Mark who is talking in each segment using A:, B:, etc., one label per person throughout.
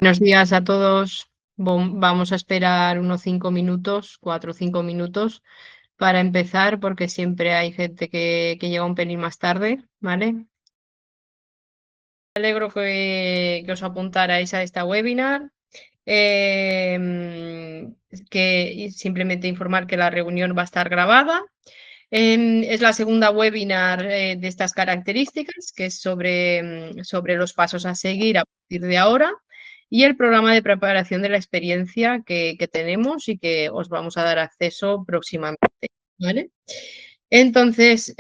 A: Buenos días a todos. Vamos a esperar unos 5 minutos, 4 o 5 minutos para empezar, porque siempre hay gente que llega un pelín más tarde, ¿vale? Me alegro que os apuntarais a esta webinar. Que simplemente informar que la reunión va a estar grabada. Es la segunda webinar de estas características, que es sobre los pasos a seguir a partir de ahora y el programa de preparación de la experiencia que tenemos y que os vamos a dar acceso próximamente, ¿vale? Entonces,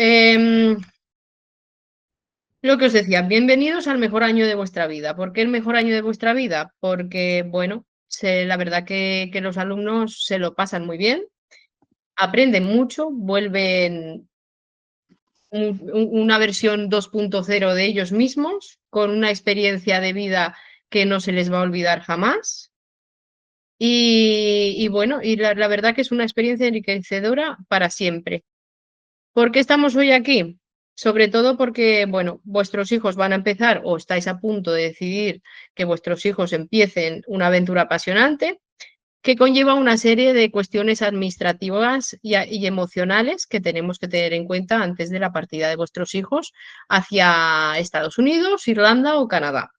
A: lo que os decía, bienvenidos al mejor año de vuestra vida. ¿Por qué el mejor año de vuestra vida? Porque, bueno, la verdad que los alumnos se lo pasan muy bien, aprenden mucho, vuelven una versión 2.0 de ellos mismos, con una experiencia de vida que no se les va a olvidar jamás. Y bueno, y la verdad que es una experiencia enriquecedora para siempre. ¿Por qué estamos hoy aquí? Sobre todo porque, bueno, vuestros hijos van a empezar o estáis a punto de decidir que vuestros hijos empiecen una aventura apasionante que conlleva una serie de cuestiones administrativas y emocionales que tenemos que tener en cuenta antes de la partida de vuestros hijos hacia Estados Unidos, Irlanda o Canadá.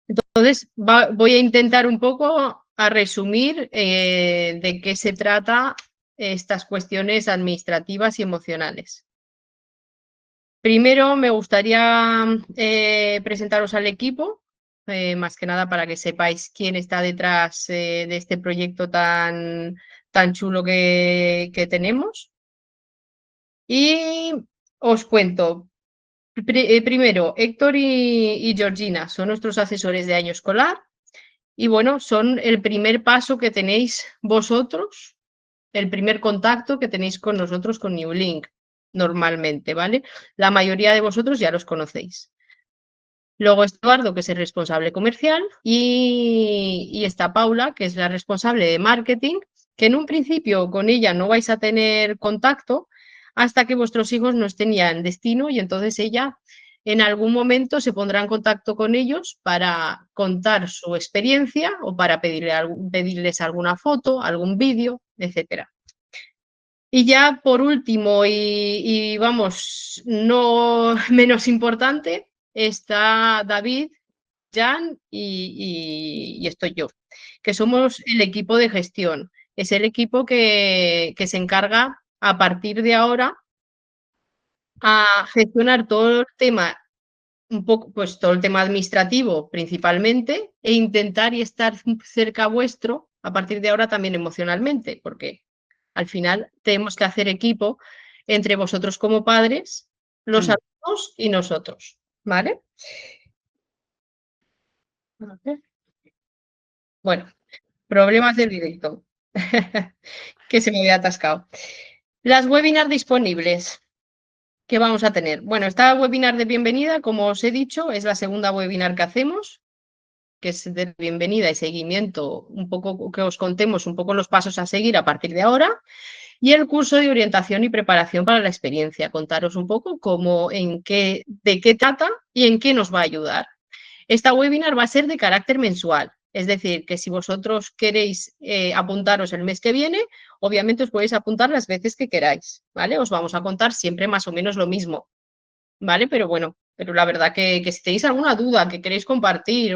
A: Entonces, voy a intentar un poco a resumir de qué se trata estas cuestiones administrativas y emocionales. Primero me gustaría presentaros al equipo, más que nada para que sepáis quién está detrás de este proyecto tan chulo que tenemos. Y os cuento, primero, Héctor y Georgina son nuestros asesores de año escolar y bueno, son el primer paso que tenéis vosotros, el primer contacto que tenéis con nosotros con NewLink normalmente, ¿vale? La mayoría de vosotros ya los conocéis. Luego está Eduardo, que es el responsable comercial, y está Paula, que es la responsable de marketing, que en un principio con ella no vais a tener contacto hasta que vuestros hijos no estén ya en destino y entonces ella en algún momento se pondrá en contacto con ellos para contar su experiencia o para pedirles alguna foto, algún vídeo, etcétera. Y ya por último, y vamos, no menos importante, está David, Jan y estoy yo, que somos el equipo de gestión. Es el equipo que se encarga a partir de ahora a gestionar todo el tema, un poco, pues todo el tema administrativo principalmente, e intentar y estar cerca vuestro a partir de ahora también emocionalmente, porque al final tenemos que hacer equipo entre vosotros como padres, los alumnos y nosotros, ¿vale? Bueno, problemas del directo, que se me había atascado. Las webinars disponibles que vamos a tener. Bueno, esta webinar de bienvenida, como os he dicho, es la segunda webinar que hacemos, que es de bienvenida y seguimiento, un poco que os contemos un poco los pasos a seguir a partir de ahora. Y el curso de orientación y preparación para la experiencia, contaros un poco de qué trata y en qué nos va a ayudar. Esta webinar va a ser de carácter mensual, es decir, que si vosotros queréis apuntaros el mes que viene, obviamente os podéis apuntar las veces que queráis, ¿vale? Os vamos a contar siempre más o menos lo mismo, ¿vale? Pero bueno, pero la verdad que si tenéis alguna duda que queréis compartir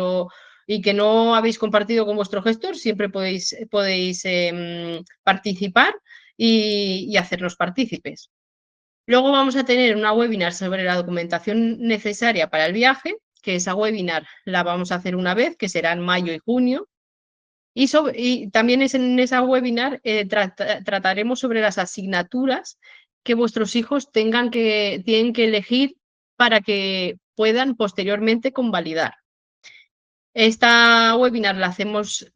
A: y que no habéis compartido con vuestro gestor, siempre podéis participar y hacernos partícipes. Luego vamos a tener una webinar sobre la documentación necesaria para el viaje, que esa webinar la vamos a hacer una vez, que será en mayo y junio. Y también en esa webinar trataremos sobre las asignaturas que vuestros hijos tienen que elegir para que puedan posteriormente convalidar. Esta webinar la hacemos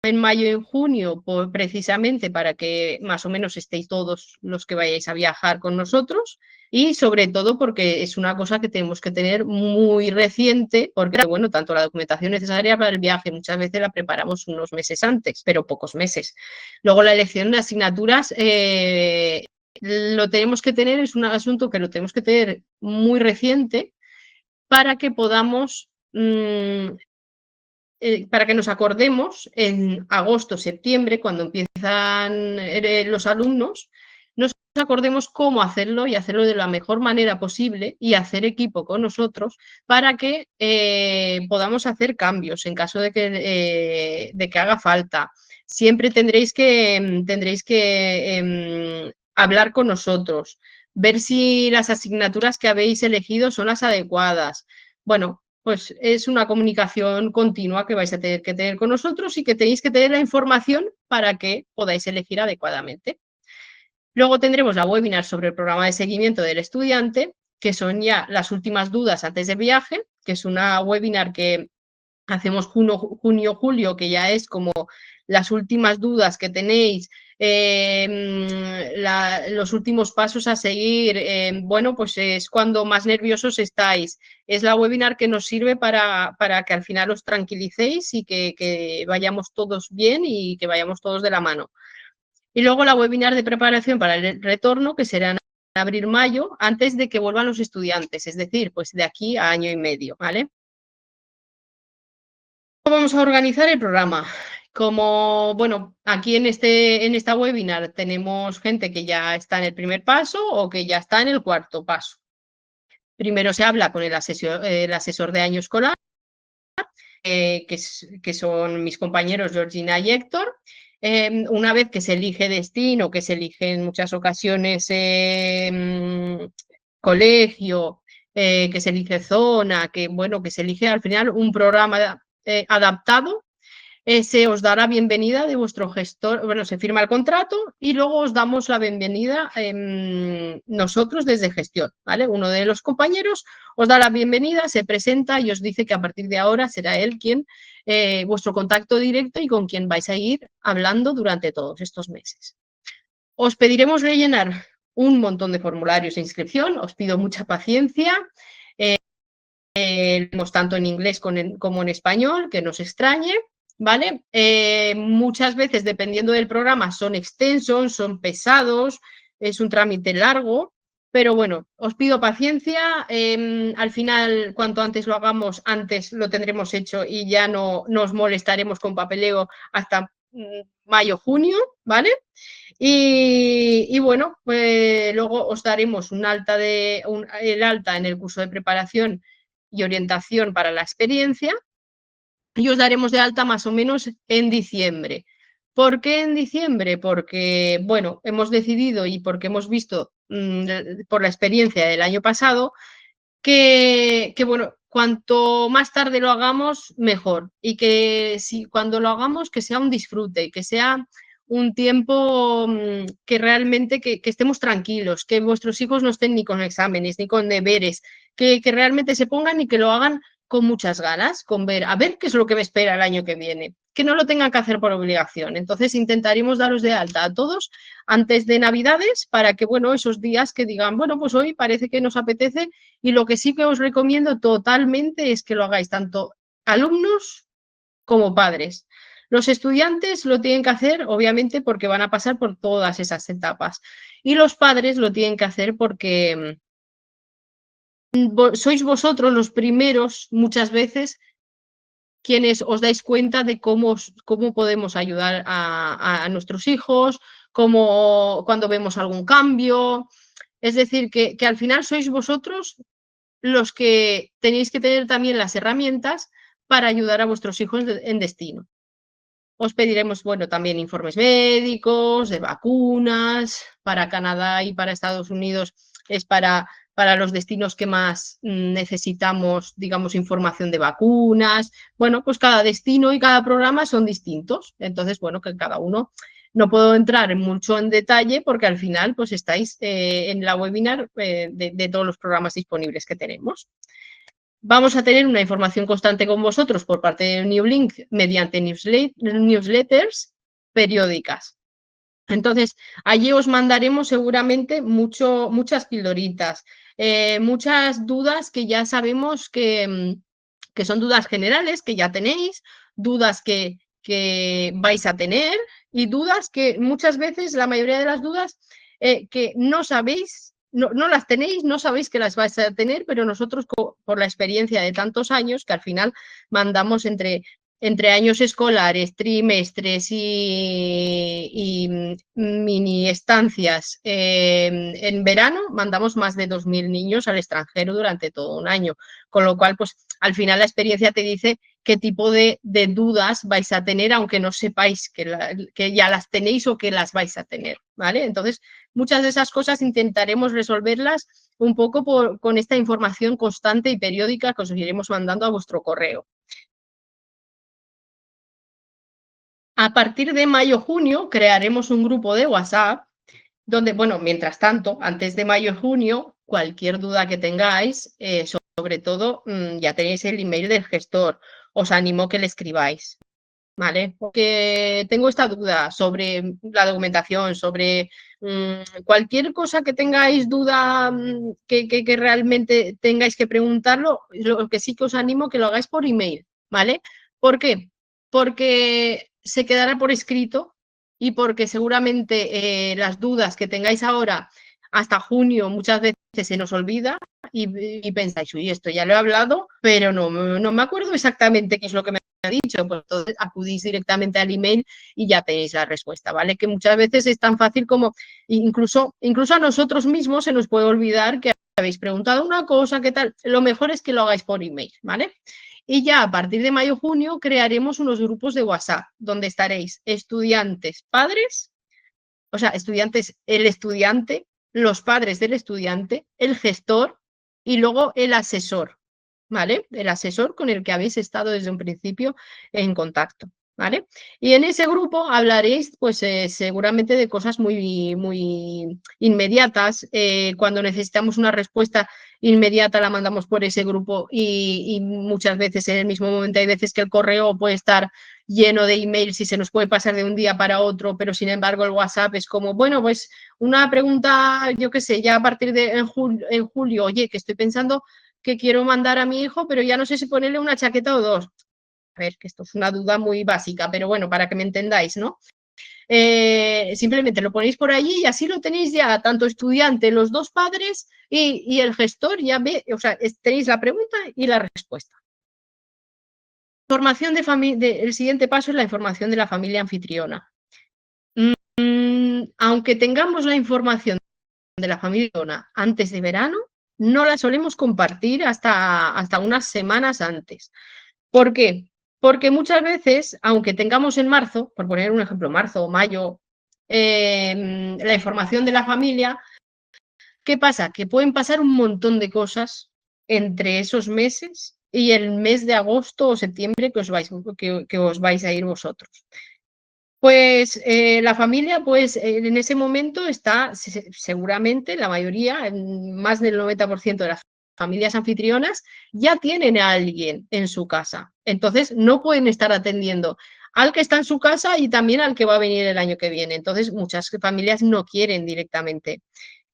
A: en mayo y en junio, precisamente para que más o menos estéis todos los que vayáis a viajar con nosotros y sobre todo porque es una cosa que tenemos que tener muy reciente, porque bueno, tanto la documentación necesaria para el viaje muchas veces la preparamos unos meses antes, pero pocos meses. Luego la elección de asignaturas lo tenemos que tener, es un asunto que lo tenemos que tener muy reciente para que podamos para que nos acordemos en agosto, septiembre, cuando empiezan los alumnos, nos acordemos cómo hacerlo y hacerlo de la mejor manera posible y hacer equipo con nosotros para que podamos hacer cambios en caso de que haga falta. Siempre tendréis que hablar con nosotros, ver si las asignaturas que habéis elegido son las adecuadas. Bueno, pues es una comunicación continua que vais a tener que tener con nosotros y que tenéis que tener la información para que podáis elegir adecuadamente. Luego tendremos la webinar sobre el programa de seguimiento del estudiante, que son ya las últimas dudas antes del viaje, que es una webinar que hacemos junio, julio, que ya es como las últimas dudas que tenéis, los últimos pasos a seguir, bueno, pues es cuando más nerviosos estáis. Es la webinar que nos sirve para que al final os tranquilicéis y que vayamos todos bien y que vayamos todos de la mano. Y luego la webinar de preparación para el retorno, que será en abril-mayo, antes de que vuelvan los estudiantes, es decir, pues de aquí a año y medio, ¿vale? ¿Cómo vamos a organizar el programa? Como, bueno, aquí en esta webinar tenemos gente que ya está en el primer paso o que ya está en el cuarto paso. Primero se habla con el asesor de año escolar, que son mis compañeros Georgina y Héctor. Una vez que se elige destino, que se elige en muchas ocasiones colegio, que se elige zona, que bueno, que se elige al final un programa adaptado, se os dará bienvenida de vuestro gestor, bueno, se firma el contrato y luego os damos la bienvenida nosotros desde gestión, ¿vale? Uno de los compañeros os da la bienvenida, se presenta y os dice que a partir de ahora será él quien, vuestro contacto directo y con quien vais a ir hablando durante todos estos meses. Os pediremos rellenar un montón de formularios de inscripción, os pido mucha paciencia, tanto en inglés como en español, que no os extrañe, ¿vale? Muchas veces, dependiendo del programa, son extensos, son pesados, es un trámite largo, pero bueno, os pido paciencia, al final, cuanto antes lo hagamos, antes lo tendremos hecho y ya no nos molestaremos con papeleo hasta mayo, junio, ¿vale? Y bueno, pues luego os daremos el alta en el curso de preparación y orientación para la experiencia y os daremos de alta más o menos en diciembre. ¿Por qué en diciembre? Porque, bueno, hemos decidido y porque hemos visto por la experiencia del año pasado que, bueno, cuanto más tarde lo hagamos, mejor. Y que cuando lo hagamos, que sea un disfrute, que sea un tiempo que realmente que estemos tranquilos, que vuestros hijos no estén ni con exámenes, ni con deberes, que realmente se pongan y que lo hagan con muchas ganas, con ver, a ver qué es lo que me espera el año que viene, que no lo tengan que hacer por obligación. Entonces intentaremos daros de alta a todos antes de Navidades para que, bueno, esos días que digan, bueno, pues hoy parece que nos apetece y lo que sí que os recomiendo totalmente es que lo hagáis tanto alumnos como padres. Los estudiantes lo tienen que hacer, obviamente, porque van a pasar por todas esas etapas. Y los padres lo tienen que hacer porque sois vosotros los primeros, muchas veces, quienes os dais cuenta de cómo podemos ayudar a nuestros hijos, cuando vemos algún cambio. Es decir, que al final sois vosotros los que tenéis que tener también las herramientas para ayudar a vuestros hijos en destino. Os pediremos, bueno, también informes médicos, de vacunas, para Canadá y para Estados Unidos es para los destinos que más necesitamos, digamos, información de vacunas. Bueno, pues cada destino y cada programa son distintos. Entonces, bueno, que cada uno, no puedo entrar mucho en detalle porque al final pues estáis en la webinar de todos los programas disponibles que tenemos. Vamos a tener una información constante con vosotros por parte de NewLink mediante newsletters periódicas. Entonces, allí os mandaremos seguramente muchas pildoritas, muchas dudas que ya sabemos que son dudas generales, que ya tenéis, dudas que vais a tener y dudas que muchas veces, la mayoría de las dudas que no sabéis, no las tenéis, no sabéis que las vais a tener, pero nosotros por la experiencia de tantos años que al final mandamos entre entre años escolares, trimestres y mini estancias en verano, mandamos más de 2.000 niños al extranjero durante todo un año. Con lo cual, pues al final la experiencia te dice qué tipo de dudas vais a tener, aunque no sepáis que ya las tenéis o que las vais a tener, ¿vale? Entonces, muchas de esas cosas intentaremos resolverlas un poco con esta información constante y periódica que os iremos mandando a vuestro correo. A partir de mayo-junio crearemos un grupo de WhatsApp donde, bueno, mientras tanto, antes de mayo-junio, cualquier duda que tengáis, sobre todo, ya tenéis el email del gestor, os animo a que le escribáis, ¿vale? Porque tengo esta duda sobre la documentación, sobre cualquier cosa que tengáis duda, que realmente tengáis que preguntarlo, lo que sí que os animo que lo hagáis por email, ¿vale? ¿Por qué? Porque se quedará por escrito y porque seguramente las dudas que tengáis ahora hasta junio muchas veces se nos olvida y pensáis, uy, esto ya lo he hablado, pero no me acuerdo exactamente qué es lo que me ha dicho, pues entonces acudís directamente al email y ya tenéis la respuesta, ¿vale? Que muchas veces es tan fácil como, incluso a nosotros mismos se nos puede olvidar que habéis preguntado una cosa, ¿qué tal? Lo mejor es que lo hagáis por email, ¿vale? Y ya a partir de mayo-junio crearemos unos grupos de WhatsApp donde estaréis estudiantes, padres, o sea, estudiantes, el estudiante, los padres del estudiante, el gestor y luego el asesor, ¿vale? El asesor con el que habéis estado desde un principio en contacto, ¿vale? Y en ese grupo hablaréis, pues seguramente de cosas muy inmediatas. Cuando necesitamos una respuesta inmediata la mandamos por ese grupo y muchas veces en el mismo momento hay veces que el correo puede estar lleno de emails y se nos puede pasar de un día para otro, pero sin embargo el WhatsApp es como, bueno, pues una pregunta, yo qué sé, ya a partir de en julio, oye, que estoy pensando que quiero mandar a mi hijo, pero ya no sé si ponerle una chaqueta o dos. A ver, que esto es una duda muy básica, pero bueno, para que me entendáis, ¿no? Simplemente lo ponéis por allí y así lo tenéis ya, tanto estudiante, los dos padres y el gestor ya ve, o sea, tenéis la pregunta y la respuesta. Información el siguiente paso es la información de la familia anfitriona. Aunque tengamos la información de la familia anfitriona antes de verano, no la solemos compartir hasta unas semanas antes. ¿Por qué? Porque muchas veces, aunque tengamos en marzo, por poner un ejemplo, marzo o mayo, la información de la familia, ¿qué pasa? Que pueden pasar un montón de cosas entre esos meses y el mes de agosto o septiembre que os vais a ir vosotros. Pues la familia, pues en ese momento está seguramente la mayoría, más del 90% de las familias anfitrionas ya tienen a alguien en su casa. Entonces no pueden estar atendiendo al que está en su casa y también al que va a venir el año que viene. Entonces muchas familias no quieren directamente.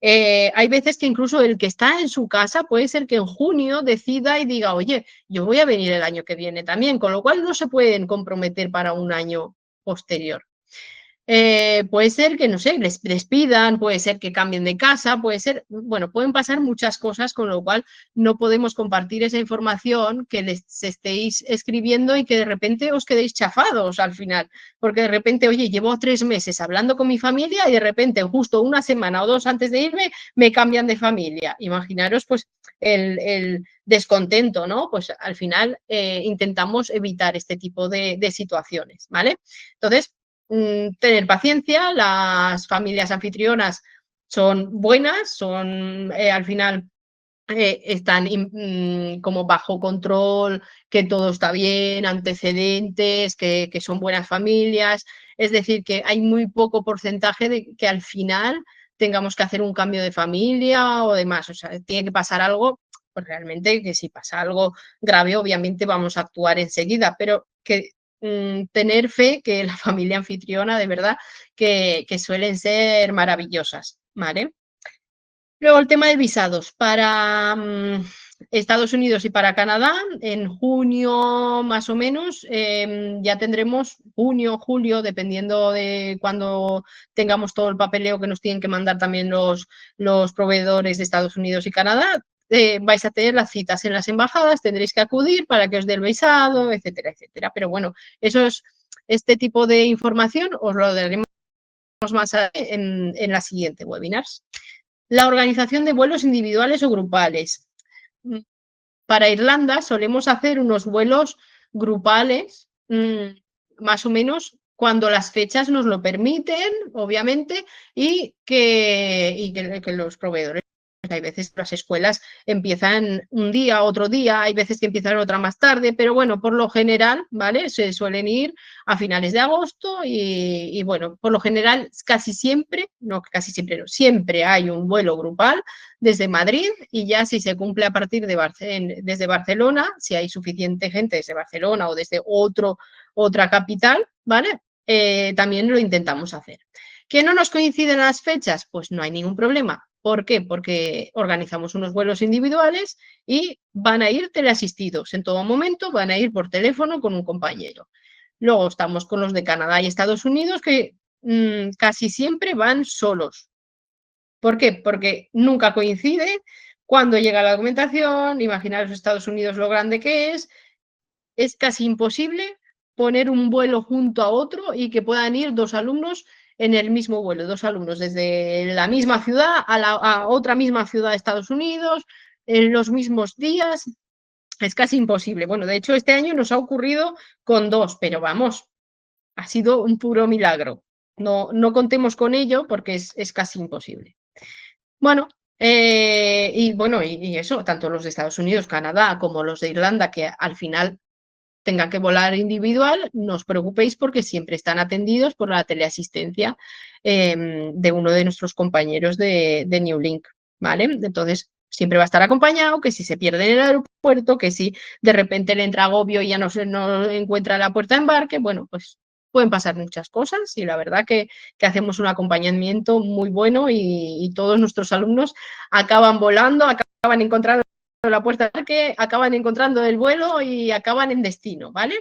A: Hay veces que incluso el que está en su casa puede ser que en junio decida y diga, oye, yo voy a venir el año que viene también, con lo cual no se pueden comprometer para un año posterior. Puede ser que, no sé, les despidan, puede ser que cambien de casa, puede ser, bueno, pueden pasar muchas cosas, con lo cual no podemos compartir esa información que les estéis escribiendo y que de repente os quedéis chafados al final, porque de repente, oye, llevo 3 meses hablando con mi familia y de repente, justo una semana o 2 antes de irme, me cambian de familia. Imaginaros, pues, el descontento, ¿no? Pues al final intentamos evitar este tipo de situaciones, ¿vale? Entonces, tener paciencia, las familias anfitrionas son buenas, son al final están como bajo control, que todo está bien, antecedentes, que son buenas familias, es decir, que hay muy poco porcentaje de que al final tengamos que hacer un cambio de familia o demás, o sea, tiene que pasar algo, pues realmente que si pasa algo grave, obviamente vamos a actuar enseguida, pero que tener fe que la familia anfitriona, de verdad, que suelen ser maravillosas, ¿vale? Luego el tema de visados. Para Estados Unidos y para Canadá, en junio más o menos, ya tendremos junio, julio, dependiendo de cuando tengamos todo el papeleo que nos tienen que mandar también los proveedores de Estados Unidos y Canadá, vais a tener las citas en las embajadas, tendréis que acudir para que os dé el visado, etcétera, etcétera. Pero bueno, este tipo de información os lo daremos más en la siguiente webinars. La organización de vuelos individuales o grupales. Para Irlanda solemos hacer unos vuelos grupales, más o menos cuando las fechas nos lo permiten, obviamente, y que los proveedores. Hay veces que las escuelas empiezan un día, otro día, hay veces que empiezan otra más tarde, pero bueno, por lo general, ¿vale? Se suelen ir a finales de agosto y bueno, por lo general casi siempre, no, siempre hay un vuelo grupal desde Madrid y ya si se cumple a partir de desde Barcelona, si hay suficiente gente desde Barcelona o desde otra capital, ¿vale? También lo intentamos hacer. ¿Que no nos coinciden las fechas? Pues no hay ningún problema. ¿Por qué? Porque organizamos unos vuelos individuales y van a ir teleasistidos. En todo momento van a ir por teléfono con un compañero. Luego estamos con los de Canadá y Estados Unidos que casi siempre van solos. ¿Por qué? Porque nunca coincide cuando llega la documentación. Imaginaros Estados Unidos lo grande que es casi imposible poner un vuelo junto a otro y que puedan ir dos alumnos en el mismo vuelo, dos alumnos desde la misma ciudad a otra misma ciudad de Estados Unidos en los mismos días. Es casi imposible. Bueno, de hecho, este año nos ha ocurrido con dos, pero vamos, ha sido un puro milagro. No contemos con ello porque es casi imposible. Bueno, y eso, tanto los de Estados Unidos, Canadá, como los de Irlanda, que al final tengan que volar individual, no os preocupéis porque siempre están atendidos por la teleasistencia de uno de nuestros compañeros de New Link, ¿vale? Entonces, siempre va a estar acompañado, que si se pierde en el aeropuerto, que si de repente le entra agobio y ya no encuentra la puerta de embarque, bueno, pues pueden pasar muchas cosas y la verdad que hacemos un acompañamiento muy bueno y todos nuestros alumnos acaban volando, acaban encontrando la puerta que acaban encontrando el vuelo y acaban en destino, ¿vale?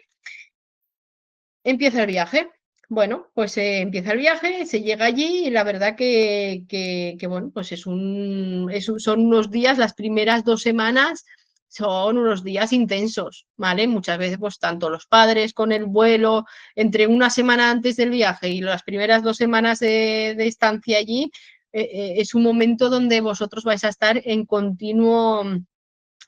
A: Empieza el viaje. Bueno, pues empieza el viaje, se llega allí y la verdad que bueno, pues son unos días, las primeras 2 semanas son unos días intensos, ¿vale? Muchas veces, pues tanto los padres con el vuelo, entre una semana antes del viaje y las primeras 2 semanas de estancia allí, es un momento donde vosotros vais a estar en continuo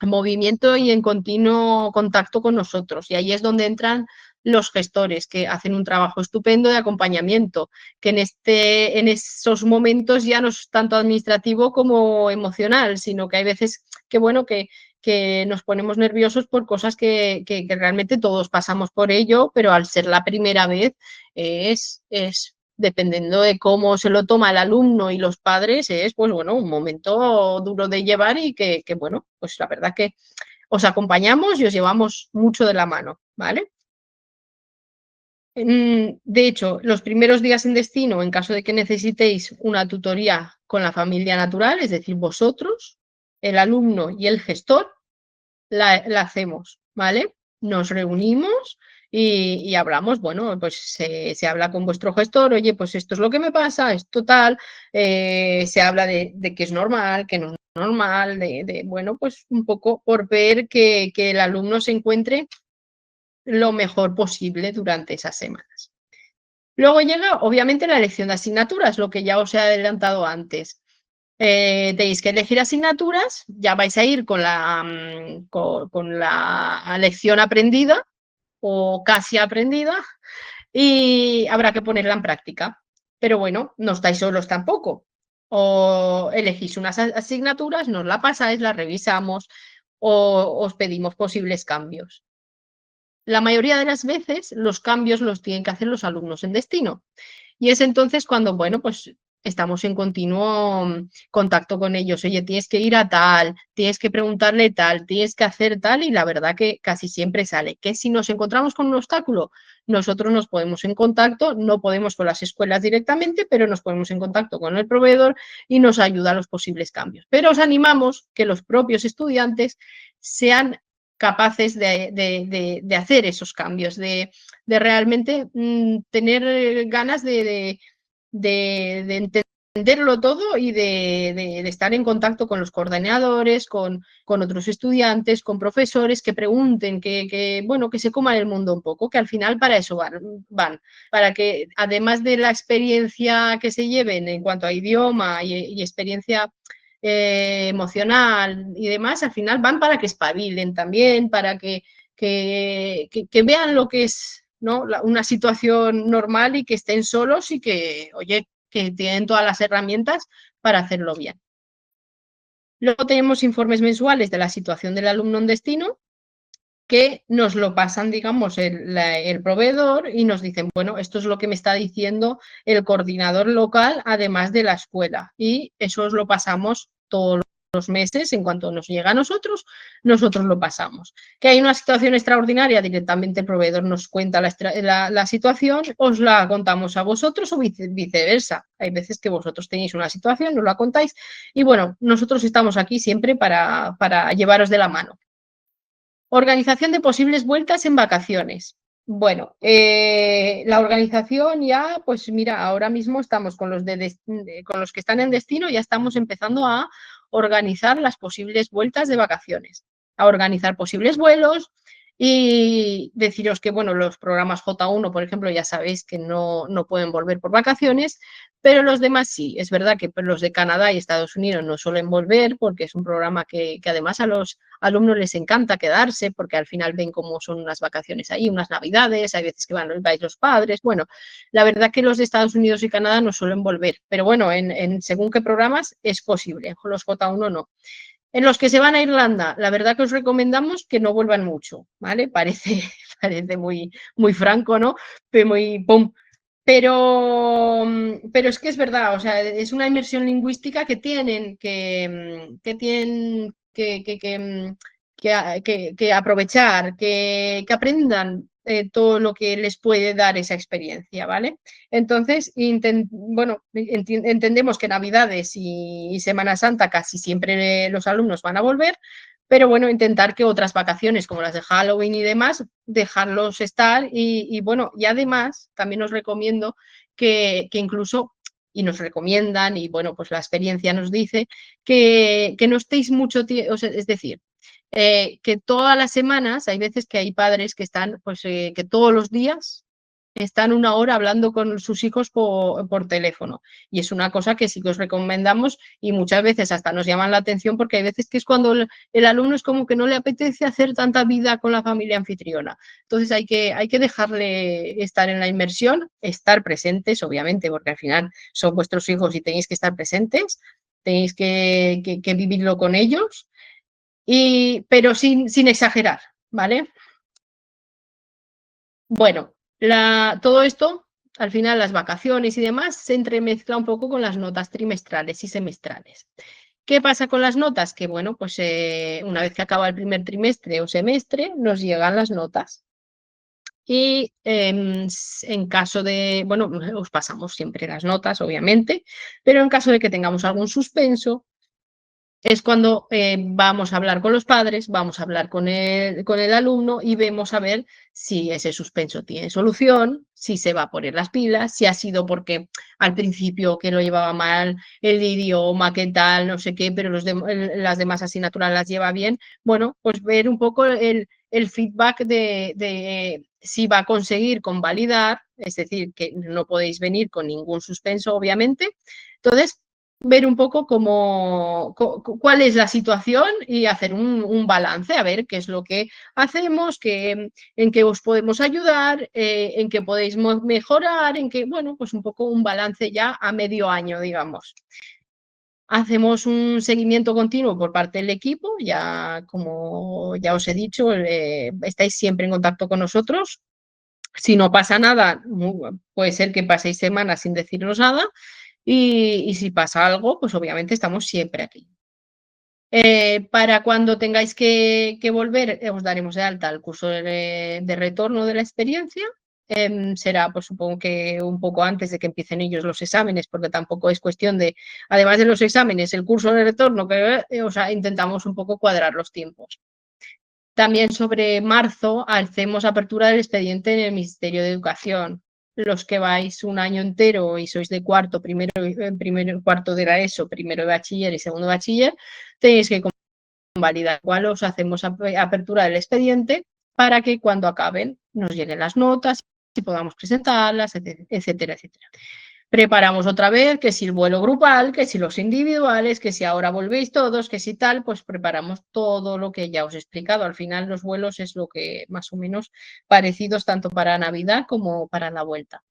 A: movimiento y en continuo contacto con nosotros. Y ahí es donde entran los gestores, que hacen un trabajo estupendo de acompañamiento, que en esos momentos ya no es tanto administrativo como emocional, sino que hay veces que, bueno, que nos ponemos nerviosos por cosas que realmente todos pasamos por ello, pero al ser la primera vez es dependiendo de cómo se lo toma el alumno y los padres, es pues bueno, un momento duro de llevar y que bueno, pues la verdad que os acompañamos y os llevamos mucho de la mano, ¿vale? De hecho, los primeros días en destino, en caso de que necesitéis una tutoría con la familia natural, es decir, vosotros, el alumno y el gestor, la hacemos, ¿vale? Nos reunimos y hablamos, bueno, pues se habla con vuestro gestor, oye, pues esto es lo que me pasa, esto tal, se habla de que es normal, que no es normal, bueno, pues un poco por ver que el alumno se encuentre lo mejor posible durante esas semanas. Luego llega, obviamente, la elección de asignaturas, lo que ya os he adelantado antes. Tenéis que elegir asignaturas, ya vais a ir con la lección aprendida o casi aprendida y habrá que ponerla en práctica. Pero bueno, no estáis solos tampoco. O elegís unas asignaturas, nos la pasáis, la revisamos o os pedimos posibles cambios. La mayoría de las veces los cambios los tienen que hacer los alumnos en destino. Y es entonces cuando, bueno, pues estamos en continuo contacto con ellos. Oye, tienes que ir a tal, tienes que preguntarle tal, tienes que hacer tal y la verdad que casi siempre sale. Que si nos encontramos con un obstáculo, nosotros nos ponemos en contacto, no podemos con las escuelas directamente, pero nos ponemos en contacto con el proveedor y nos ayuda a los posibles cambios. Pero os animamos que los propios estudiantes sean capaces de hacer esos cambios, de realmente tener ganas de entender entenderlo todo y de estar en contacto con los coordinadores, con otros estudiantes, con profesores que pregunten, bueno, que se coman el mundo un poco, que al final para eso van, para que además de la experiencia que se lleven en cuanto a idioma y experiencia emocional y demás, al final van para que espabilen también, para que vean lo que es, ¿no?, una situación normal y que estén solos y que, oye, que tienen todas las herramientas para hacerlo bien. Luego tenemos informes mensuales de la situación del alumno en destino, que nos lo pasan, digamos, el proveedor y nos dicen, bueno, esto es lo que me está diciendo el coordinador local, además de la escuela. Y eso os lo pasamos todos los meses, en cuanto nos llega a nosotros lo pasamos. Que hay una situación extraordinaria, directamente el proveedor nos cuenta la situación, os la contamos a vosotros o viceversa. Hay veces que vosotros tenéis una situación, nos la contáis y bueno, nosotros estamos aquí siempre para llevaros de la mano. Organización de posibles vueltas en vacaciones. Bueno, la organización ya, pues mira, ahora mismo estamos con los que están en destino, ya estamos empezando a organizar las posibles vueltas de vacaciones, a organizar posibles vuelos y deciros que, bueno, los programas J1, por ejemplo, ya sabéis que no pueden volver por vacaciones, pero los demás sí. Es verdad que los de Canadá y Estados Unidos no suelen volver porque es un programa que además a los alumnos les encanta quedarse porque al final ven cómo son unas vacaciones ahí, unas navidades, hay veces que vais los padres. Bueno, la verdad que los de Estados Unidos y Canadá no suelen volver, pero bueno, según qué programas es posible, los J1 no. En los que se van a Irlanda, la verdad que os recomendamos que no vuelvan mucho, ¿vale? Parece muy, muy franco, ¿no? Muy pum. Pero es que es verdad, o sea, es una inmersión lingüística que tienen que aprovechar, que aprendan todo lo que les puede dar esa experiencia, ¿vale? Entonces, bueno, entendemos que Navidades y Semana Santa casi siempre los alumnos van a volver, pero bueno, intentar que otras vacaciones como las de Halloween y demás, dejarlos estar y bueno, y además también os recomiendo que incluso, y nos recomiendan, y bueno, pues la experiencia nos dice, que no estéis mucho tiempo, o sea, es decir, que todas las semanas, hay veces que hay padres que están, pues que todos los días están 1 hora hablando con sus hijos por teléfono. Y es una cosa que sí que os recomendamos y muchas veces hasta nos llaman la atención porque hay veces que es cuando el alumno es como que no le apetece hacer tanta vida con la familia anfitriona. Entonces hay que dejarle estar en la inmersión, estar presentes, obviamente, porque al final son vuestros hijos y tenéis que estar presentes, tenéis que vivirlo con ellos, pero sin exagerar, ¿vale? Bueno, todo esto, al final las vacaciones y demás, se entremezcla un poco con las notas trimestrales y semestrales. ¿Qué pasa con las notas? Que bueno, pues una vez que acaba el primer trimestre o semestre, nos llegan las notas. Y en caso de, bueno, os pasamos siempre las notas, obviamente, pero en caso de que tengamos algún suspenso, es cuando vamos a hablar con los padres, vamos a hablar con el alumno y vemos a ver si ese suspenso tiene solución, si se va a poner las pilas, si ha sido porque al principio que lo llevaba mal el idioma, qué tal, no sé qué, pero las demás asignaturas las lleva bien. Bueno, pues ver un poco el feedback de si va a conseguir convalidar, es decir, que no podéis venir con ningún suspenso, obviamente. Entonces, ver un poco cuál es la situación y hacer un balance, a ver qué es lo que hacemos, en qué os podemos ayudar, en qué podéis mejorar, en qué, bueno, pues un poco un balance ya a medio año, digamos. Hacemos un seguimiento continuo por parte del equipo, ya como ya os he dicho, estáis siempre en contacto con nosotros. Si no pasa nada, puede ser que paséis semanas sin decirnos nada. Y si pasa algo, pues obviamente estamos siempre aquí. Para cuando tengáis que volver, os daremos de alta el curso de retorno de la experiencia. Será, pues supongo que un poco antes de que empiecen ellos los exámenes, porque tampoco es cuestión de, además de los exámenes, el curso de retorno, que o sea, intentamos un poco cuadrar los tiempos. También sobre marzo hacemos apertura del expediente en el Ministerio de Educación. los que vais un año entero y sois de cuarto, primero cuarto de la ESO, primero de bachiller y segundo de bachiller, tenéis que convalidar, cual os hacemos apertura del expediente para que cuando acaben nos lleguen las notas y podamos presentarlas, etcétera, etcétera. Preparamos otra vez, que si el vuelo grupal, que si los individuales, que si ahora volvéis todos, que si tal, pues preparamos todo lo que ya os he explicado. Al final los vuelos es lo que más o menos parecidos tanto para Navidad como para la vuelta.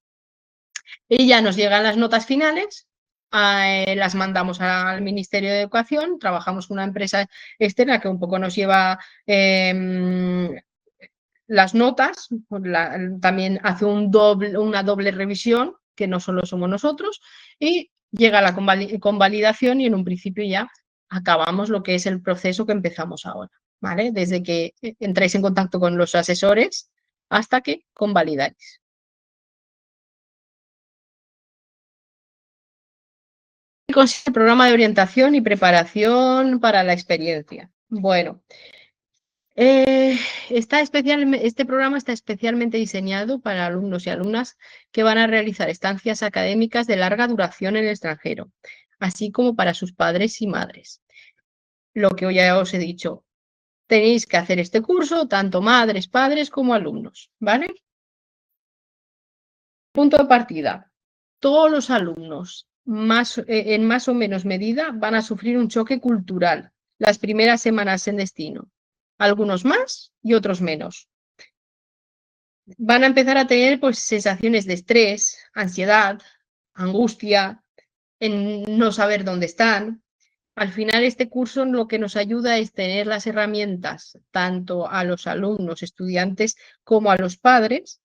A: Y ya nos llegan las notas finales, las mandamos al Ministerio de Educación, trabajamos con una empresa externa que un poco nos lleva las notas, también hace una doble revisión, que no solo somos nosotros, y llega la convalidación y en un principio ya acabamos lo que es el proceso que empezamos ahora, ¿vale? Desde que entráis en contacto con los asesores hasta que convalidáis. Consiste el programa de orientación y preparación para la experiencia. Bueno, este programa está especialmente diseñado para alumnos y alumnas que van a realizar estancias académicas de larga duración en el extranjero, así como para sus padres y madres. Lo que ya os he dicho, tenéis que hacer este curso, tanto madres, padres como alumnos, ¿vale? Punto de partida. Todos los alumnos, en más o menos medida, van a sufrir un choque cultural las primeras semanas en destino. Algunos más y otros menos. Van a empezar a tener pues, sensaciones de estrés, ansiedad, angustia, en no saber dónde están. Al final, este curso lo que nos ayuda es tener las herramientas, tanto a los alumnos, estudiantes, como a los padres,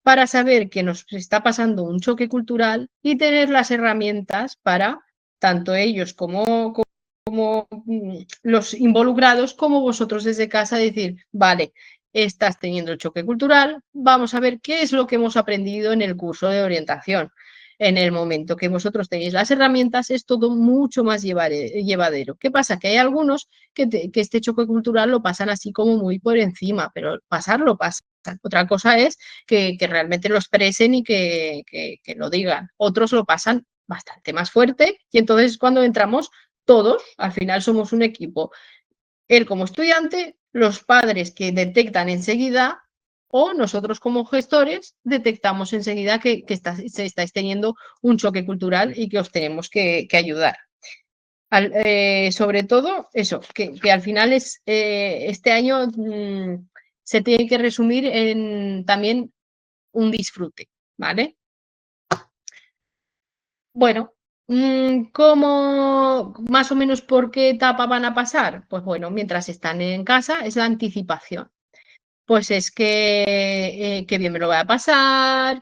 A: para saber que nos está pasando un choque cultural y tener las herramientas para, tanto ellos como los involucrados, como vosotros desde casa, decir, vale, estás teniendo el choque cultural, vamos a ver qué es lo que hemos aprendido en el curso de orientación. En el momento que vosotros tenéis las herramientas, es todo mucho más llevadero. ¿Qué pasa? Que hay algunos que este choque cultural lo pasan así como muy por encima, pero pasarlo pasa. Otra cosa es que realmente lo expresen y que lo digan. Otros lo pasan bastante más fuerte y entonces cuando entramos todos, al final somos un equipo. Él como estudiante, los padres que detectan enseguida o nosotros como gestores detectamos enseguida que estáis teniendo un choque cultural y que os tenemos que ayudar. Sobre todo eso, que al final este año se tiene que resumir en también un disfrute, ¿vale? Bueno, ¿cómo más o menos por qué etapa van a pasar? Pues bueno, mientras están en casa es la anticipación. Pues es que bien me lo voy a pasar,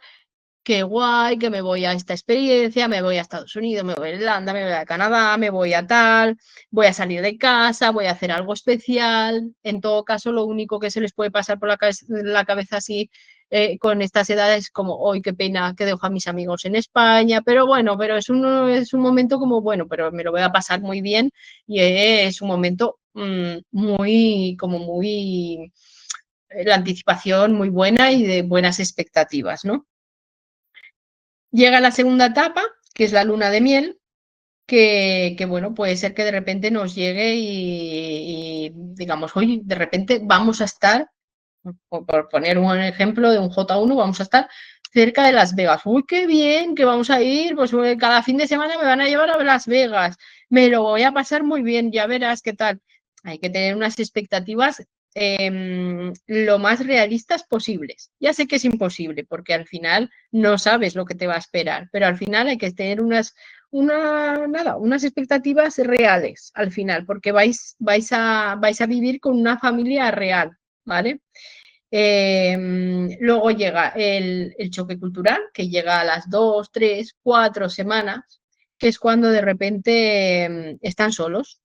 A: qué guay, que me voy a esta experiencia, me voy a Estados Unidos, me voy a Irlanda, me voy a Canadá, me voy a tal, voy a salir de casa, voy a hacer algo especial. En todo caso, lo único que se les puede pasar por la cabeza así con estas edades como, hoy qué pena que dejo a mis amigos en España, pero bueno, pero es un momento como, bueno, pero me lo voy a pasar muy bien y es un momento muy, la anticipación muy buena y de buenas expectativas, ¿no? Llega la segunda etapa, que es la luna de miel, que bueno, puede ser que de repente nos llegue y digamos, oye, de repente vamos a estar, por poner un ejemplo de un J1, vamos a estar cerca de Las Vegas. Uy, qué bien, que vamos a ir, pues cada fin de semana me van a llevar a Las Vegas, me lo voy a pasar muy bien, ya verás qué tal. Hay que tener unas expectativas lo más realistas posibles. Ya sé que es imposible porque al final no sabes lo que te va a esperar, pero al final hay que tener unas expectativas reales al final, porque vais a vivir con una familia real, ¿vale? Luego llega el choque cultural, que llega a las 2, 3, 4 semanas, que es cuando de repente están solos,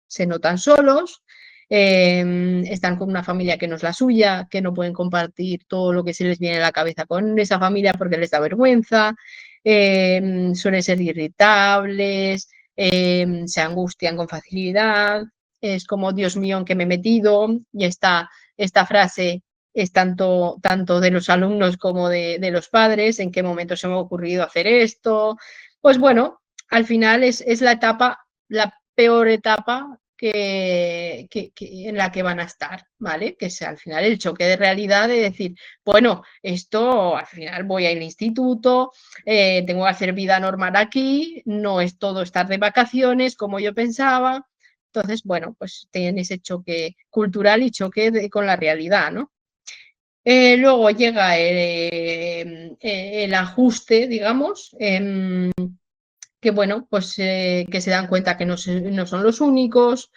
A: se notan solos, están con una familia que no es la suya, que no pueden compartir todo lo que se les viene a la cabeza con esa familia porque les da vergüenza, suelen ser irritables, se angustian con facilidad, es como, Dios mío, ¿en qué me he metido? Y esta frase, es tanto de los alumnos como de los padres, en qué momento se me ha ocurrido hacer esto. Pues bueno, al final es la etapa, la peor etapa en la que van a estar, ¿vale? Que es al final el choque de realidad de decir, bueno, esto al final voy al instituto, tengo que hacer vida normal aquí, no es todo estar de vacaciones como yo pensaba. Entonces, bueno, pues tienen ese choque cultural y choque con la realidad, ¿no? Luego llega el ajuste, digamos, que bueno, pues que se dan cuenta que no son los únicos,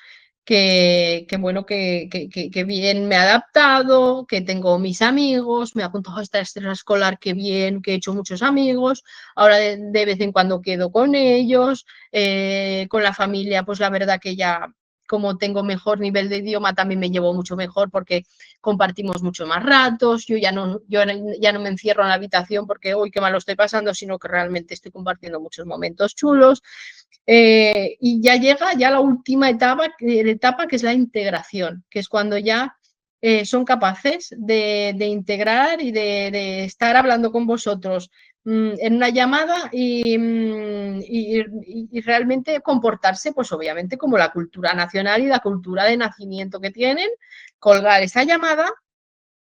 A: que bueno, que bien me he adaptado, que tengo mis amigos, me he apuntado a esta extraescolar, que bien, que he hecho muchos amigos, ahora de vez en cuando quedo con ellos, con la familia, pues la verdad que ya como tengo mejor nivel de idioma, también me llevo mucho mejor porque compartimos mucho más ratos, yo ya no me encierro en la habitación porque hoy qué mal lo estoy pasando, sino que realmente estoy compartiendo muchos momentos chulos. Y ya llega ya la última etapa que es la integración, que es cuando ya son capaces de integrar y de estar hablando con vosotros en una llamada y realmente comportarse, pues obviamente como la cultura nacional y la cultura de nacimiento que tienen, colgar esa llamada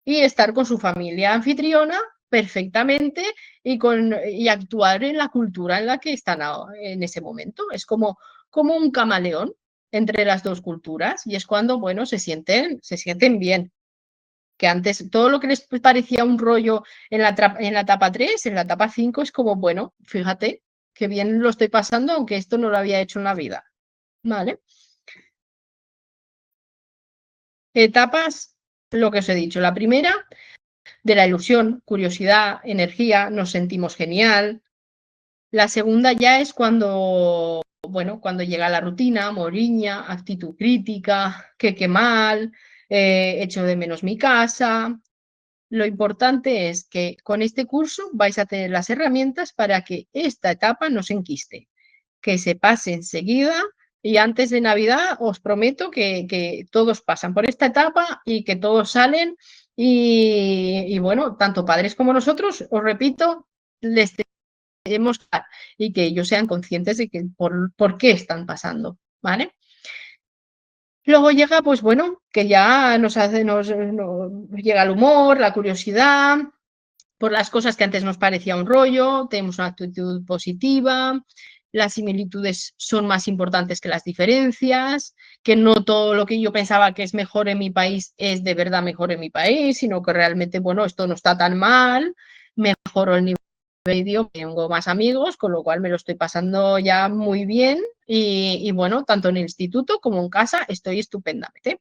A: y estar con su familia anfitriona perfectamente y actuar en la cultura en la que están en ese momento. Es como un camaleón entre las dos culturas y es cuando, bueno, se sienten bien. Que antes todo lo que les parecía un rollo en la etapa 3, en la etapa 5 es como, bueno, fíjate que bien lo estoy pasando, aunque esto no lo había hecho en la vida. ¿Vale? Etapas, lo que os he dicho. La primera, de la ilusión, curiosidad, energía, nos sentimos genial. La segunda ya es cuando, bueno, cuando llega la rutina, moriña, actitud crítica, que qué mal, echo de menos mi casa. Lo importante es que con este curso vais a tener las herramientas para que esta etapa no se enquiste, que se pase enseguida y antes de Navidad os prometo que todos pasan por esta etapa y que todos salen y bueno, tanto padres como nosotros, os repito, les tenemos que dar y que ellos sean conscientes de que por qué están pasando, ¿vale? Luego llega, pues bueno, que ya nos llega el humor, la curiosidad, por las cosas que antes nos parecía un rollo, tenemos una actitud positiva, las similitudes son más importantes que las diferencias, que no todo lo que yo pensaba que es mejor en mi país es de verdad mejor en mi país, sino que realmente, bueno, esto no está tan mal, mejoro el nivel de idioma, tengo más amigos, con lo cual me lo estoy pasando ya muy bien y bueno, tanto en el instituto como en casa estoy estupendamente.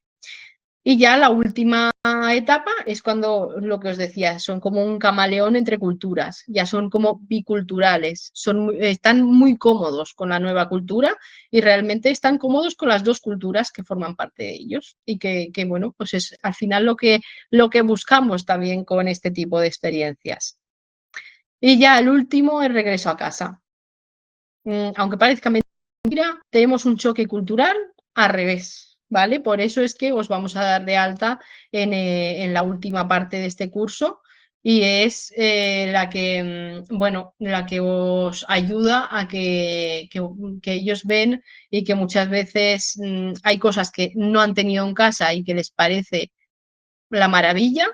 A: Y ya la última etapa es cuando, lo que os decía, son como un camaleón entre culturas, ya son como biculturales, están muy cómodos con la nueva cultura y realmente están cómodos con las dos culturas que forman parte de ellos y que bueno, pues es al final lo que buscamos también con este tipo de experiencias. Y ya el último, el regreso a casa. Aunque parezca mentira, tenemos un choque cultural al revés, ¿vale? Por eso es que os vamos a dar de alta en la última parte de este curso y es la que, bueno, la que os ayuda a que ellos ven y que muchas veces hay cosas que no han tenido en casa y que les parece la maravilla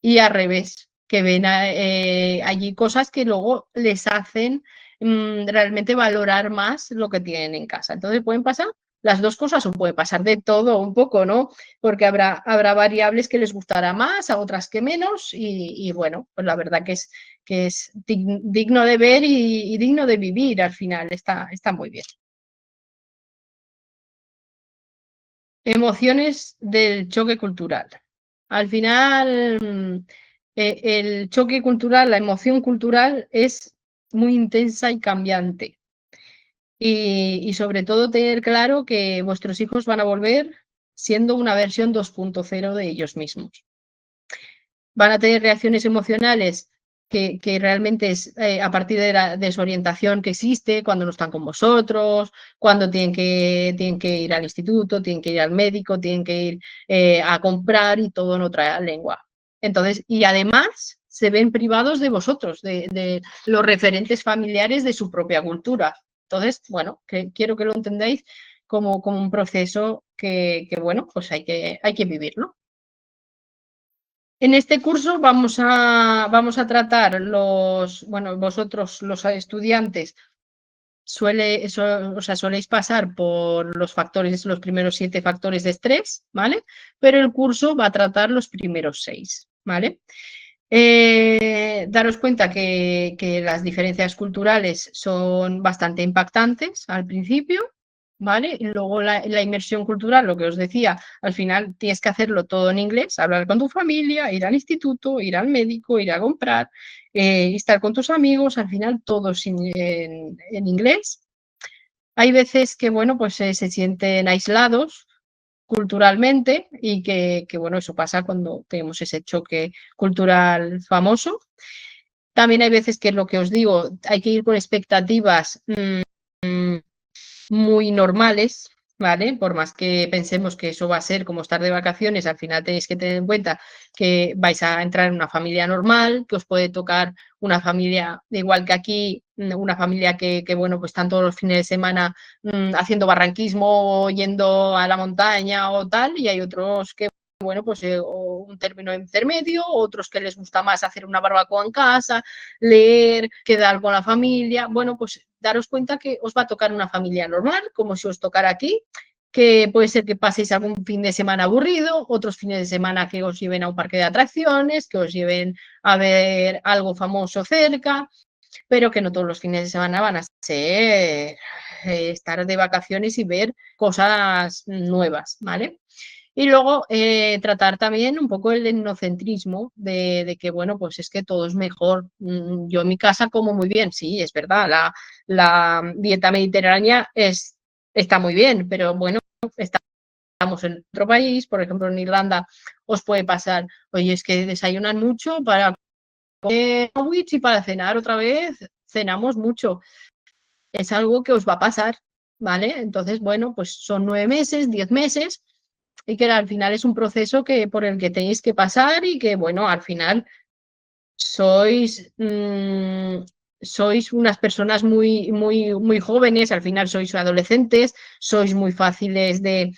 A: y al revés, que ven allí cosas que luego les hacen realmente valorar más lo que tienen en casa. Entonces pueden pasar las dos cosas o puede pasar de todo un poco, ¿no? Porque habrá variables que les gustará más, a otras que menos y bueno, pues la verdad que es digno de ver y digno de vivir al final, está muy bien. Emociones del choque cultural. Al final, el choque cultural, la emoción cultural es muy intensa y cambiante. Y sobre todo tener claro que vuestros hijos van a volver siendo una versión 2.0 de ellos mismos. Van a tener reacciones emocionales que realmente es a partir de la desorientación que existe cuando no están con vosotros, cuando tienen que ir al instituto, tienen que ir al médico, tienen que ir a comprar y todo en otra lengua. Entonces, y además se ven privados de vosotros, de los referentes familiares de su propia cultura. Entonces, bueno, quiero que lo entendáis como un proceso que bueno, pues hay que vivirlo. En este curso vamos a tratar bueno, vosotros los estudiantes soléis pasar por los primeros 7 factores de estrés, ¿vale? Pero el curso va a tratar los primeros 6, ¿vale? Daros cuenta que las diferencias culturales son bastante impactantes al principio, ¿vale? Y luego la inmersión cultural, lo que os decía, al final tienes que hacerlo todo en inglés, hablar con tu familia, ir al instituto, ir al médico, ir a comprar, estar con tus amigos, al final todo en inglés. Hay veces que, bueno, pues se sienten aislados culturalmente y que, bueno, eso pasa cuando tenemos ese choque cultural famoso. También hay veces que lo que os digo, hay que ir con expectativas muy normales, ¿vale? Por más que pensemos que eso va a ser como estar de vacaciones, al final tenéis que tener en cuenta que vais a entrar en una familia normal, que os puede tocar una familia, igual que aquí, una familia que bueno, pues están todos los fines de semana haciendo barranquismo, yendo a la montaña o tal, y hay otros que bueno, pues un término intermedio, otros que les gusta más hacer una barbacoa en casa, leer, quedar con la familia. Bueno, pues daros cuenta que os va a tocar una familia normal, como si os tocara aquí, que puede ser que paséis algún fin de semana aburrido, otros fines de semana que os lleven a un parque de atracciones, que os lleven a ver algo famoso cerca, pero que no todos los fines de semana van a ser estar de vacaciones y ver cosas nuevas, ¿vale? Y luego tratar también un poco el etnocentrismo de que, bueno, pues es que todo es mejor. Yo en mi casa como muy bien, sí, es verdad, la dieta mediterránea está muy bien, pero bueno, estamos en otro país, por ejemplo en Irlanda os puede pasar, oye, es que desayunan mucho para comer sándwich y para cenar otra vez cenamos mucho. Es algo que os va a pasar, ¿vale? Entonces, bueno, pues son 9 meses, 10 meses y que al final es un proceso por el que tenéis que pasar y que, bueno, al final sois, sois unas personas muy, muy, muy jóvenes, al final sois adolescentes, sois muy fáciles de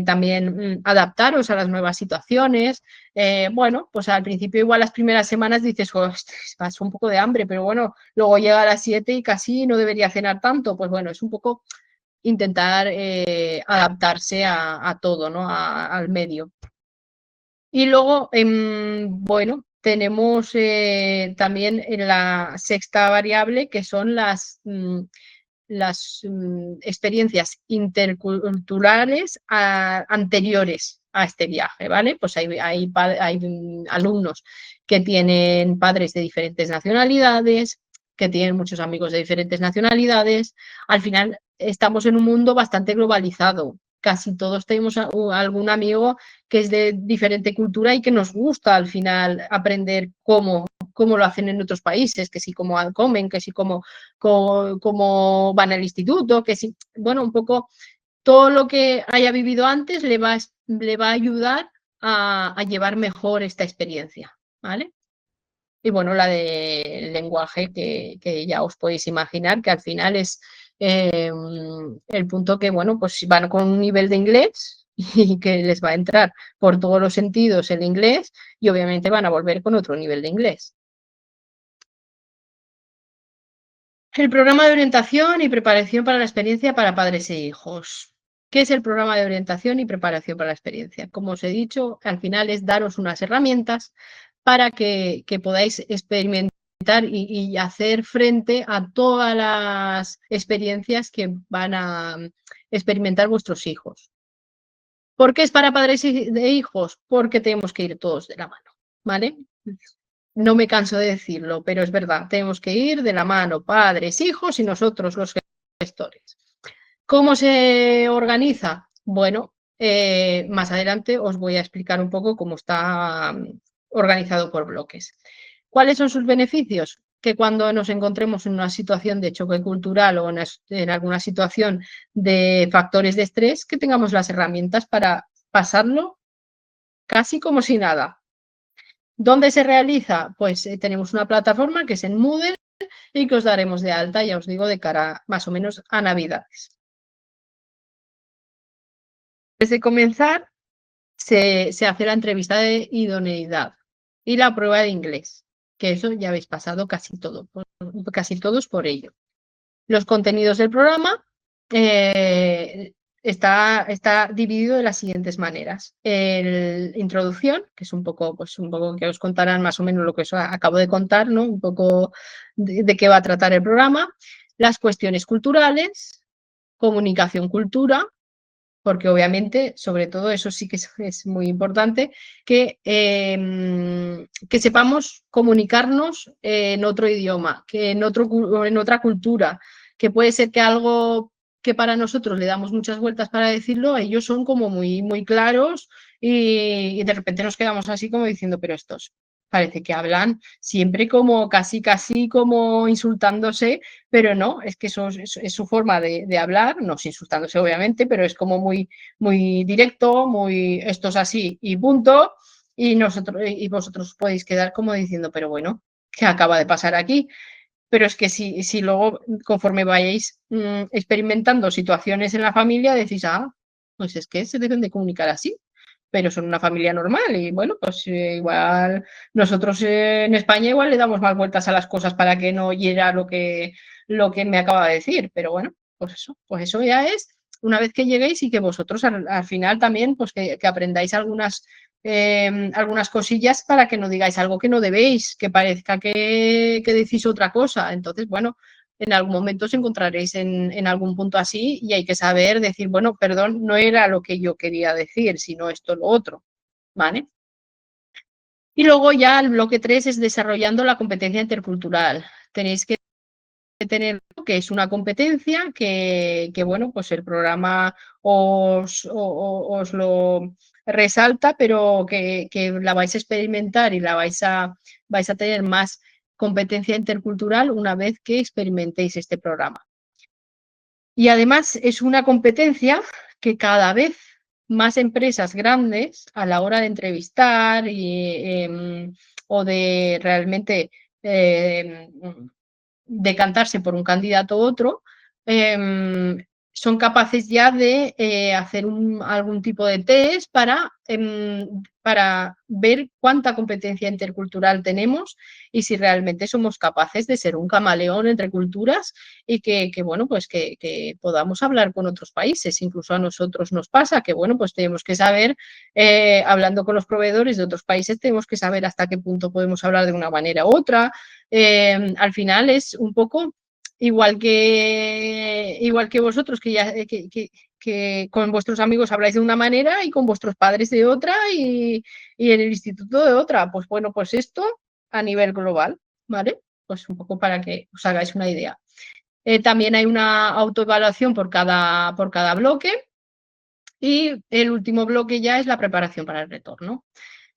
A: también adaptaros a las nuevas situaciones. Bueno, pues al principio igual las primeras semanas dices, oh, paso un poco de hambre, pero bueno, luego llega a las 7 y casi no debería cenar tanto. Pues bueno, es un poco intentar adaptarse a todo, ¿no? Al medio. Y luego, bueno, tenemos también en la sexta variable que son las experiencias interculturales anteriores a este viaje, ¿vale? Pues hay alumnos que tienen padres de diferentes nacionalidades, que tienen muchos amigos de diferentes nacionalidades. Al final estamos en un mundo bastante globalizado. Casi todos tenemos algún amigo que es de diferente cultura y que nos gusta al final aprender cómo lo hacen en otros países, que si cómo comen, que si cómo van al instituto, que si, bueno, un poco todo lo que haya vivido antes le va a ayudar a llevar mejor esta experiencia, ¿vale? Y bueno, la de lenguaje que ya os podéis imaginar que al final es el punto que, bueno, pues van con un nivel de inglés y que les va a entrar por todos los sentidos el inglés y obviamente van a volver con otro nivel de inglés. El programa de orientación y preparación para la experiencia para padres e hijos. ¿Qué es el programa de orientación y preparación para la experiencia? Como os he dicho, al final es daros unas herramientas para que podáis experimentar y hacer frente a todas las experiencias que van a experimentar vuestros hijos. ¿Por qué es para padres e hijos? Porque tenemos que ir todos de la mano, ¿vale? No me canso de decirlo, pero es verdad, tenemos que ir de la mano, padres, hijos y nosotros los gestores. ¿Cómo se organiza? Bueno, más adelante os voy a explicar un poco cómo está organizado por bloques. ¿Cuáles son sus beneficios? Que cuando nos encontremos en una situación de choque cultural o en alguna situación de factores de estrés, que tengamos las herramientas para pasarlo casi como si nada. ¿Dónde se realiza? Pues tenemos una plataforma que es en Moodle y que os daremos de alta, ya os digo, de cara más o menos a Navidades. Antes de comenzar, se hace la entrevista de idoneidad y la prueba de inglés, que eso ya habéis pasado casi todos por ello. Los contenidos del programa está dividido de las siguientes maneras. Introducción, que es un poco que os contarán más o menos lo que os acabo de contar, ¿no? Un poco de qué va a tratar el programa. Las cuestiones culturales, comunicación, cultura, porque obviamente, sobre todo, eso sí que es muy importante, que sepamos comunicarnos en otro idioma, que en otra cultura, que puede ser que algo que para nosotros le damos muchas vueltas para decirlo, ellos son como muy, muy claros y de repente nos quedamos así como diciendo, pero estos parece que hablan siempre como casi como insultándose, pero no, es que eso es su forma de hablar, no insultándose obviamente, pero es como muy, muy directo, muy esto es así y punto, y vosotros podéis quedar como diciendo, pero bueno, ¿qué acaba de pasar aquí? Pero es que si luego, conforme vayáis experimentando situaciones en la familia, decís, pues es que se deben de comunicar así, pero son una familia normal y bueno, pues igual nosotros en España igual le damos más vueltas a las cosas para que no oyera lo que me acaba de decir, pero bueno, pues eso ya es una vez que lleguéis y que vosotros al final también pues que aprendáis algunas cosillas para que no digáis algo que no debéis, que parezca que decís otra cosa. Entonces, bueno, en algún momento os encontraréis en algún punto así y hay que saber decir, bueno, perdón, no era lo que yo quería decir, sino esto, lo otro, ¿vale? Y luego ya el bloque 3 es desarrollando la competencia intercultural. Tenéis que tener que es una competencia que bueno, pues el programa os lo resalta, pero que la vais a experimentar y vais a tener más competencia intercultural una vez que experimentéis este programa. Y además es una competencia que cada vez más empresas grandes a la hora de entrevistar o de realmente decantarse por un candidato u otro, son capaces ya de hacer algún tipo de test para ver cuánta competencia intercultural tenemos y si realmente somos capaces de ser un camaleón entre culturas y bueno, pues que podamos hablar con otros países. Incluso a nosotros nos pasa que, bueno, pues tenemos que saber, hablando con los proveedores de otros países, tenemos que saber hasta qué punto podemos hablar de una manera u otra. Al final es un poco igual que vosotros, que con vuestros amigos habláis de una manera y con vuestros padres de otra y en el instituto de otra. Pues bueno, pues esto a nivel global, ¿vale? Pues un poco para que os hagáis una idea. También hay una autoevaluación por cada bloque y el último bloque ya es la preparación para el retorno.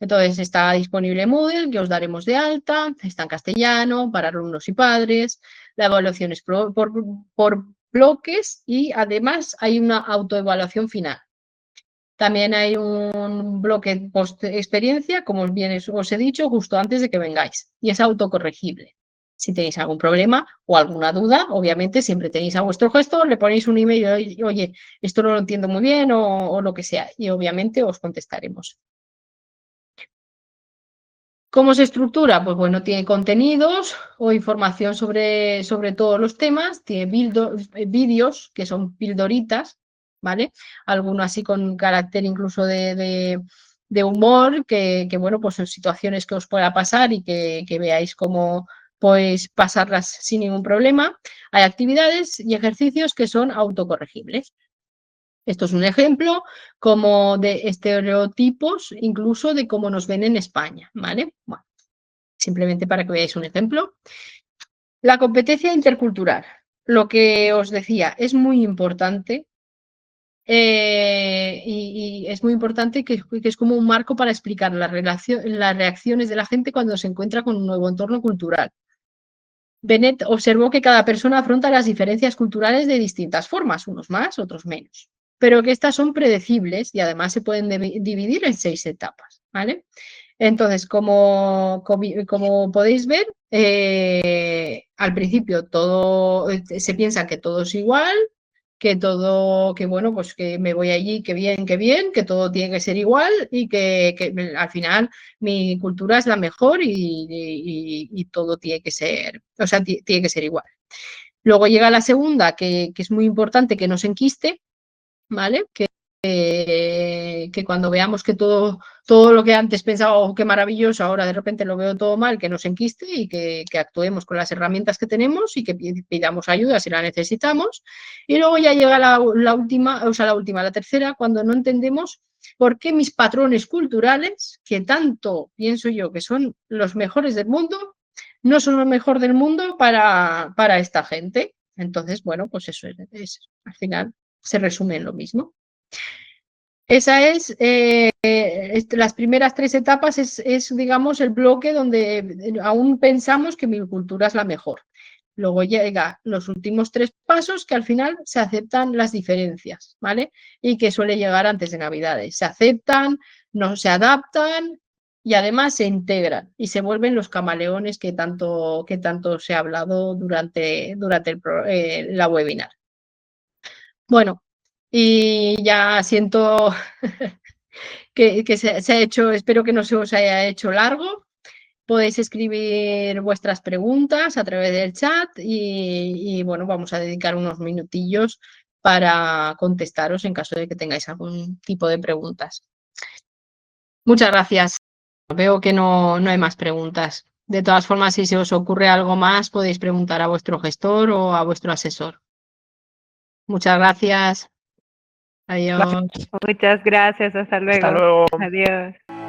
A: Entonces está disponible Moodle, que os daremos de alta, está en castellano para alumnos y padres, la evaluación es por bloques y además hay una autoevaluación final. También hay un bloque post experiencia, como bien os he dicho, justo antes de que vengáis, y es autocorregible. Si tenéis algún problema o alguna duda, obviamente siempre tenéis a vuestro gestor, le ponéis un email y oye, esto no lo entiendo muy bien o lo que sea, y obviamente os contestaremos. ¿Cómo se estructura? Pues bueno, tiene contenidos o información sobre todos los temas, tiene vídeos que son pildoritas, ¿vale? Algunos así con carácter incluso de humor, que bueno, pues son situaciones que os pueda pasar y que veáis cómo pues pasarlas sin ningún problema. Hay actividades y ejercicios que son autocorregibles. Esto es un ejemplo como de estereotipos, incluso de cómo nos ven en España, ¿vale? Bueno, simplemente para que veáis un ejemplo. La competencia intercultural, lo que os decía, es muy importante y es muy importante que es como un marco para explicar las reacciones de la gente cuando se encuentra con un nuevo entorno cultural. Bennett observó que cada persona afronta las diferencias culturales de distintas formas, unos más, otros menos, pero que estas son predecibles y además se pueden dividir en 6 etapas, ¿vale? Entonces, como podéis ver, al principio todo se piensa que todo es igual, que todo, que bueno, pues que me voy allí, que bien, que todo tiene que ser igual y que al final mi cultura es la mejor y todo tiene que ser, o sea, tiene que ser igual. Luego llega la segunda, que es muy importante, que no se enquiste, ¿vale? Que cuando veamos que todo lo que antes pensaba, oh, qué maravilloso, ahora de repente lo veo todo mal, que nos enquiste y que actuemos con las herramientas que tenemos y que pidamos ayuda si la necesitamos. Y luego ya llega la última, o sea, la tercera, cuando no entendemos por qué mis patrones culturales, que tanto pienso yo que son los mejores del mundo, no son lo mejor del mundo para esta gente. Entonces, bueno, pues eso es al final se resume en lo mismo. Esa es, las primeras 3 etapas es, digamos, el bloque donde aún pensamos que mi cultura es la mejor. Luego llega los últimos 3 pasos que al final se aceptan las diferencias, ¿vale? Y que suele llegar antes de Navidades. Se aceptan, no se adaptan y además se integran y se vuelven los camaleones que tanto se ha hablado durante la webinar. Bueno, y ya siento que se ha hecho, espero que no se os haya hecho largo. Podéis escribir vuestras preguntas a través del chat y bueno, vamos a dedicar unos minutillos para contestaros en caso de que tengáis algún tipo de preguntas. Muchas gracias. Veo que no hay más preguntas. De todas formas, si se os ocurre algo más, podéis preguntar a vuestro gestor o a vuestro asesor. Muchas gracias. Adiós.
B: Muchas gracias. Hasta luego.
C: Hasta luego.
B: Adiós.